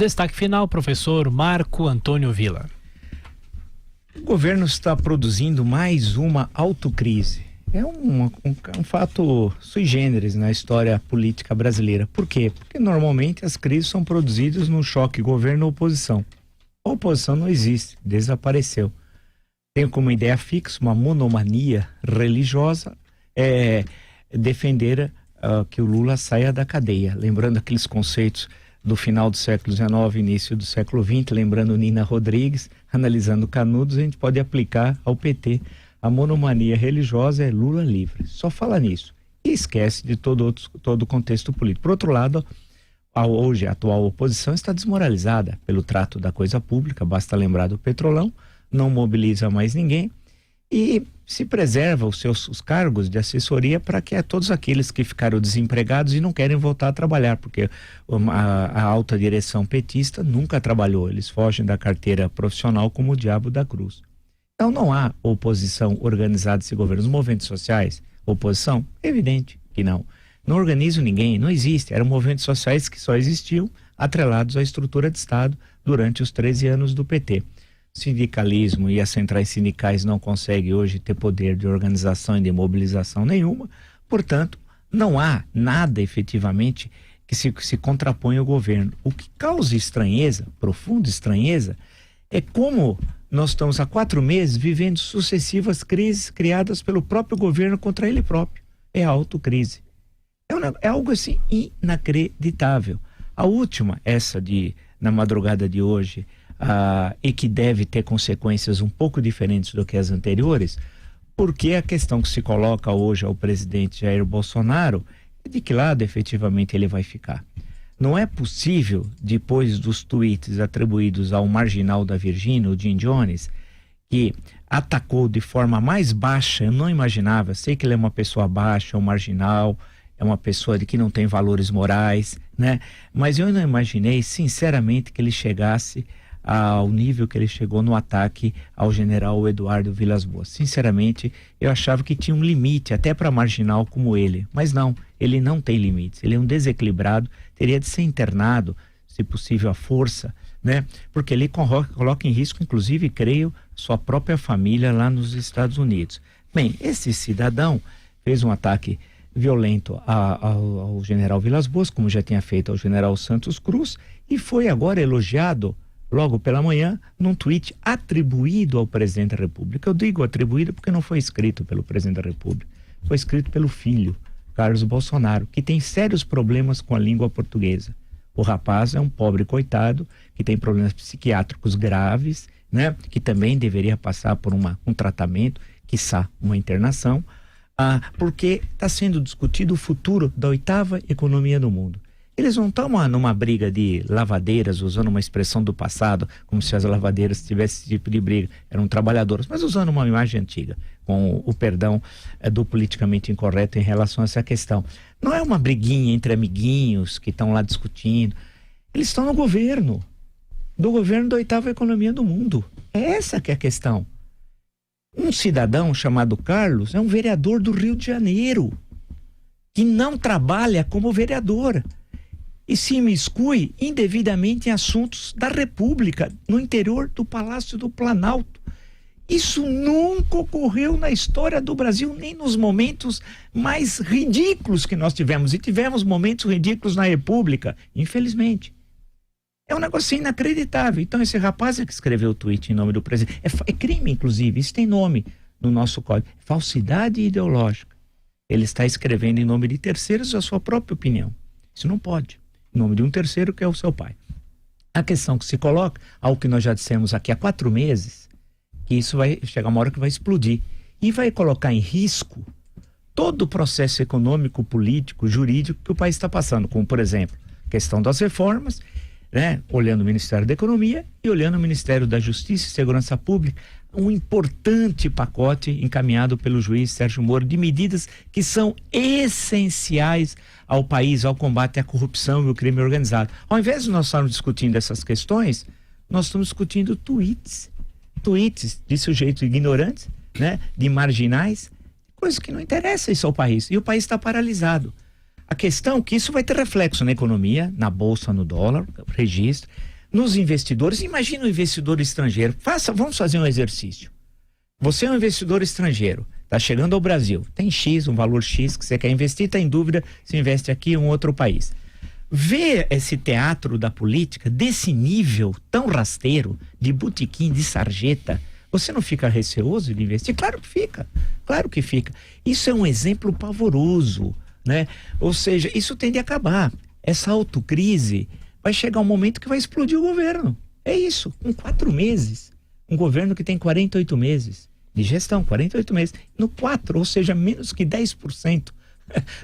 Destaque final, professor Marco Antônio Villa. O governo está produzindo mais uma autocrise. É um fato sui generis na história política brasileira. Por quê? Porque normalmente as crises são produzidas num choque governo-oposição. A oposição não existe, desapareceu. Tem como ideia fixa uma monomania religiosa, defender que o Lula saia da cadeia. Lembrando aqueles conceitos do final do século XIX, início do século XX, lembrando Nina Rodrigues, analisando Canudos, a gente pode aplicar ao PT. A monomania religiosa é Lula livre. Só fala nisso. E esquece de todo o contexto político. Por outro lado, hoje a atual oposição está desmoralizada pelo trato da coisa pública, basta lembrar do Petrolão, não mobiliza mais ninguém e se preserva os cargos de assessoria para que todos aqueles que ficaram desempregados e não querem voltar a trabalhar, porque a alta direção petista nunca trabalhou, eles fogem da carteira profissional como o diabo da cruz. Então não há oposição organizada desse governo. Os movimentos sociais, oposição? É evidente que não. Não organizam ninguém, não existe. Eram movimentos sociais que só existiam atrelados à estrutura de Estado durante os 13 anos do PT. Sindicalismo e as centrais sindicais não conseguem hoje ter poder de organização e de mobilização nenhuma, portanto, não há nada efetivamente que se contrapõe ao governo. O que causa estranheza, profunda estranheza, é como nós estamos há 4 meses vivendo sucessivas crises criadas pelo próprio governo contra ele próprio. É a autocrise. É algo assim inacreditável. A última, na madrugada de hoje, e que deve ter consequências um pouco diferentes do que as anteriores, porque a questão que se coloca hoje ao presidente Jair Bolsonaro é de que lado efetivamente ele vai ficar. Não é possível, depois dos tweets atribuídos ao marginal da Virgínia, o Jim Jones, que atacou de forma mais baixa, eu não imaginava, sei que ele é uma pessoa baixa, um marginal, é uma pessoa que não tem valores morais, né? Mas eu não imaginei, sinceramente, que ele chegasse ao nível que ele chegou no ataque ao general Eduardo Vilas Boas. Sinceramente, eu achava que tinha um limite, até para marginal como ele. Mas não, ele não tem limites. Ele é um desequilibrado, teria de ser internado, se possível à força, né? Porque ele coloca em risco, inclusive, creio, sua própria família lá nos Estados Unidos. Bem, esse cidadão fez um ataque violento ao general Vilas Boas, como já tinha feito ao general Santos Cruz, e foi agora elogiado logo pela manhã, num tweet atribuído ao presidente da República. Eu digo atribuído porque não foi escrito pelo presidente da República, foi escrito pelo filho, Carlos Bolsonaro, que tem sérios problemas com a língua portuguesa. O rapaz é um pobre coitado, que tem problemas psiquiátricos graves, né? Que também deveria passar por um tratamento, quiçá uma internação, porque está sendo discutido o futuro da 8ª economia do mundo. Eles não estão numa briga de lavadeiras, usando uma expressão do passado, como se as lavadeiras tivessem esse tipo de briga, eram trabalhadoras, mas usando uma imagem antiga, com o perdão do politicamente incorreto em relação a essa questão. Não é uma briguinha entre amiguinhos que estão lá discutindo. Eles estão no governo, do governo da 8ª economia do mundo. É essa que é a questão. Um cidadão chamado Carlos é um vereador do Rio de Janeiro, que não trabalha como vereador e se imiscui indevidamente em assuntos da República, no interior do Palácio do Planalto. Isso nunca ocorreu na história do Brasil, nem nos momentos mais ridículos que nós tivemos. E tivemos momentos ridículos na República, infelizmente. É um negócio inacreditável. Então esse rapaz é que escreveu o tweet em nome do presidente. É crime, inclusive, isso tem nome no nosso código. Falsidade ideológica. Ele está escrevendo em nome de terceiros a sua própria opinião. Isso não pode. Em nome de um terceiro, que é o seu pai. A questão que se coloca, algo que nós já dissemos aqui há 4 meses, que isso vai chegar uma hora que vai explodir e vai colocar em risco todo o processo econômico, político, jurídico que o país está passando, como, por exemplo, a questão das reformas, né? Olhando o Ministério da Economia e olhando o Ministério da Justiça e Segurança Pública, um importante pacote encaminhado pelo juiz Sérgio Moro de medidas que são essenciais ao país, ao combate à corrupção e ao crime organizado. Ao invés de nós estarmos discutindo essas questões, nós estamos discutindo tweets de sujeitos ignorantes, né, de marginais, coisas que não interessam isso ao país. E o país está paralisado. A questão é que isso vai ter reflexo na economia, na bolsa, no dólar, registro. nos investidores. Imagina um investidor estrangeiro. Vamos fazer um exercício. Você é um investidor estrangeiro, está chegando ao Brasil, tem X, um valor X que você quer investir, está em dúvida se investe aqui em um outro país. Ver esse teatro da política desse nível tão rasteiro, de botequim, de sarjeta, você não fica receoso de investir? Claro que fica, claro que fica. Isso é um exemplo pavoroso, né? Ou seja, isso tem de acabar. Essa autocrise vai chegar um momento que vai explodir o governo. É isso, com 4 meses. Um governo que tem 48 meses de gestão, 48 meses. No 4, ou seja, menos que 10%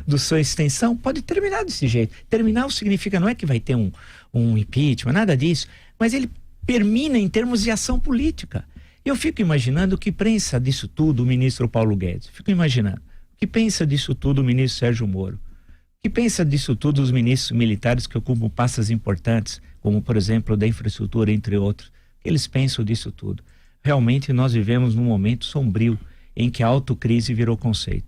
da sua extensão, pode terminar desse jeito. Terminar significa, não é que vai ter um impeachment, nada disso, mas ele termina em termos de ação política. Eu fico imaginando o que pensa disso tudo o ministro Paulo Guedes. Fico imaginando. O que pensa disso tudo o ministro Sérgio Moro. O que pensa disso tudo os ministros militares que ocupam pastas importantes, como, por exemplo, da infraestrutura, entre outros. Eles pensam disso tudo. Realmente nós vivemos num momento sombrio em que a autocrise virou conceito.